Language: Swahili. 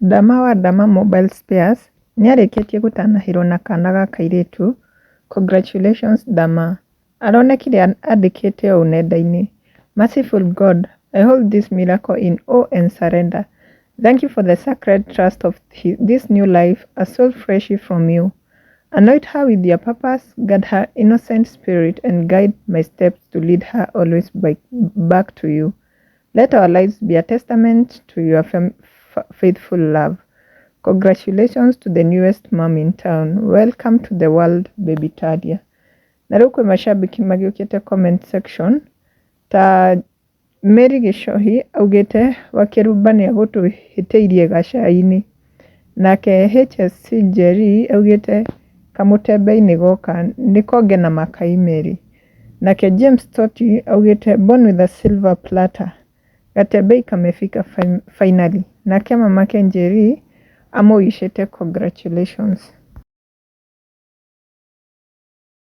Dama wa Dama Mobile Spares nĩarĩkĩtie gũtanahĩrwo na kana ga kairĩtu. Congratulations Dama. Aronekire andĩkĩte ũũ nenda-inĩ: Merciful God, I hold this miracle in awe and surrender. Thank you for the sacred trust of this new life, a soul freshly from you. Anoint her with your purpose, guard her innocent spirit, and guide my steps to lead her always back to you. Let our lives be a testament to your faithful love. Congratulations to the newest mom in town. Welcome to the world, baby Tadia. Na rĩu kwĩ macambĩki magĩũkĩte comment section ta Mary Gĩchohi augĩte Wakĩrumba nĩagũtũhĩtĩirie gacai-inĩ. Nake HSC Njeri augĩte kamũtembe-inĩ goka nĩkonge na makai Mary. Nake James Toti augĩte born with a silver platter. Gatembei kamefika finally. Nake mamake Njeri amũicĩte congratulations.